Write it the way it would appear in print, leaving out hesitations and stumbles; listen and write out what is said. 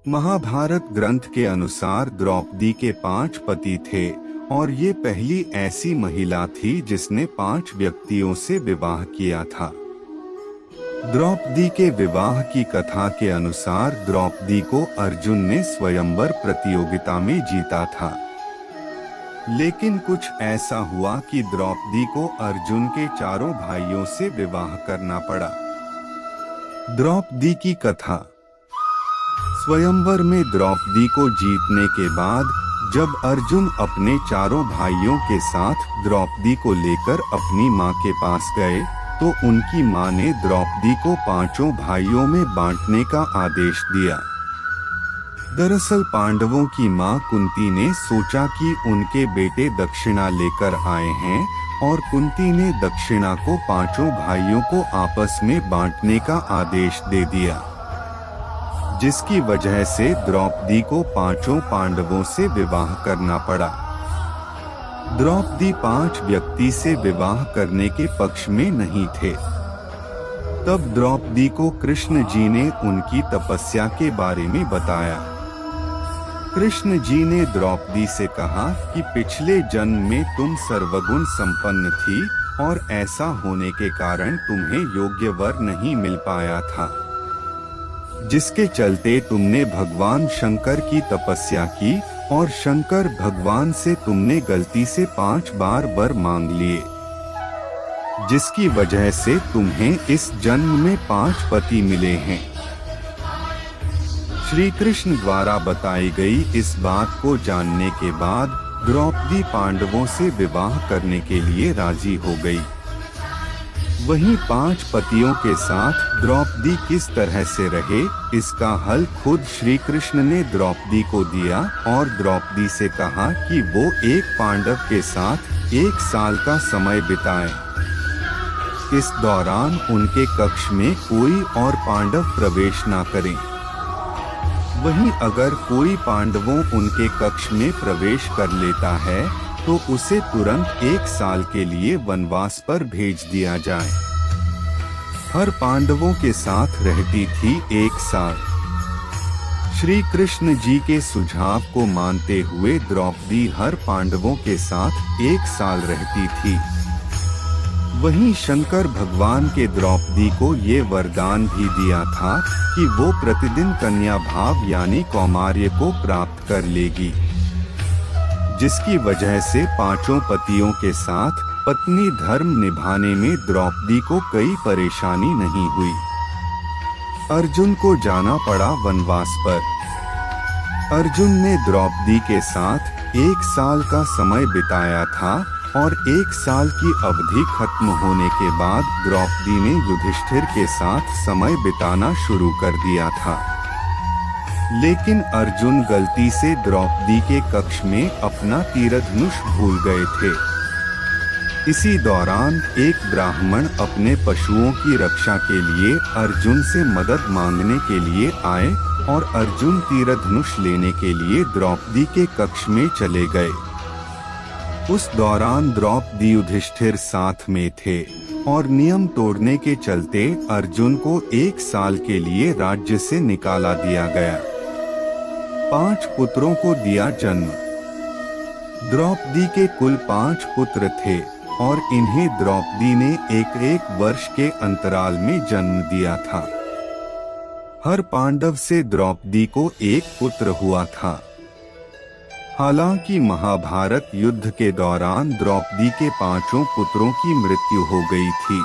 महाभारत ग्रंथ के अनुसार द्रौपदी के 5 पति थे और ये पहली ऐसी महिला थी जिसने 5 व्यक्तियों से विवाह किया था। द्रौपदी के विवाह की कथा के अनुसार द्रौपदी को अर्जुन ने स्वयंवर प्रतियोगिता में जीता था, लेकिन कुछ ऐसा हुआ कि द्रौपदी को अर्जुन के चारों भाइयों से विवाह करना पड़ा। द्रौपदी की कथा। स्वयंवर में द्रौपदी को जीतने के बाद जब अर्जुन अपने चारों भाइयों के साथ द्रौपदी को लेकर अपनी मां के पास गए तो उनकी मां ने द्रौपदी को 5 भाइयों में बांटने का आदेश दिया। दरअसल पांडवों की मां कुंती ने सोचा कि उनके बेटे दक्षिणा लेकर आए हैं और कुंती ने दक्षिणा को 5 भाइयों को आपस में बांटने का आदेश दे दिया, जिसकी वजह से द्रौपदी को 5 पांडवों से विवाह करना पड़ा। द्रौपदी 5 व्यक्ति से विवाह करने के पक्ष में नहीं थे। तब द्रौपदी को कृष्ण जी ने उनकी तपस्या के बारे में बताया। कृष्ण जी ने द्रौपदी से कहा कि पिछले जन्म में तुम सर्वगुण संपन्न थी और ऐसा होने के कारण तुम्हें योग्य वर नहीं मिल पाया था, जिसके चलते तुमने भगवान शंकर की तपस्या की और शंकर भगवान से तुमने गलती से 5 बार वर मांग लिए, जिसकी वजह से तुम्हें इस जन्म में 5 पति मिले हैं। श्री कृष्ण द्वारा बताई गई इस बात को जानने के बाद द्रौपदी पांडवों से विवाह करने के लिए राजी हो गई। वहीं 5 पतियों के साथ द्रौपदी किस तरह से रहे, इसका हल खुद श्री कृष्ण ने द्रौपदी को दिया और द्रौपदी से कहा कि वो एक पांडव के साथ 1 साल का समय बिताए। इस दौरान उनके कक्ष में कोई और पांडव प्रवेश ना करें। वहीं अगर कोई पांडवों उनके कक्ष में प्रवेश कर लेता है तो उसे तुरंत 1 साल के लिए वनवास पर भेज दिया जाए। हर पांडवों के साथ रहती थी 1 साल। श्री कृष्ण जी के सुझाव को मानते हुए द्रौपदी हर पांडवों के साथ 1 साल रहती थी। वहीं शंकर भगवान के द्रौपदी को ये वरदान भी दिया था कि वो प्रतिदिन कन्या भाव यानी कौमार्य को प्राप्त कर लेगी, जिसकी वजह से 5 पतियों के साथ पत्नी धर्म निभाने में द्रौपदी को कोई परेशानी नहीं हुई। अर्जुन को जाना पड़ा वनवास पर। अर्जुन ने द्रौपदी के साथ 1 साल का समय बिताया था और 1 साल की अवधि खत्म होने के बाद द्रौपदी ने युधिष्ठिर के साथ समय बिताना शुरू कर दिया था। लेकिन अर्जुन गलती से द्रौपदी के कक्ष में अपना तीरधनुष भूल गए थे। इसी दौरान एक ब्राह्मण अपने पशुओं की रक्षा के लिए अर्जुन से मदद मांगने के लिए आए और अर्जुन तीरधनुष लेने के लिए द्रौपदी के कक्ष में चले गए। उस दौरान द्रौपदी युधिष्ठिर साथ में थे और नियम तोड़ने के चलते अर्जुन को 1 साल के लिए राज्य से निकाला दिया गया। 5 पुत्रों को दिया जन्म। द्रौपदी के कुल 5 पुत्र थे और इन्हें द्रौपदी ने 1-1 वर्ष के अंतराल में जन्म दिया था। हर पांडव से द्रौपदी को 1 पुत्र हुआ था। हालांकि महाभारत युद्ध के दौरान द्रौपदी के 5 पुत्रों की मृत्यु हो गई थी।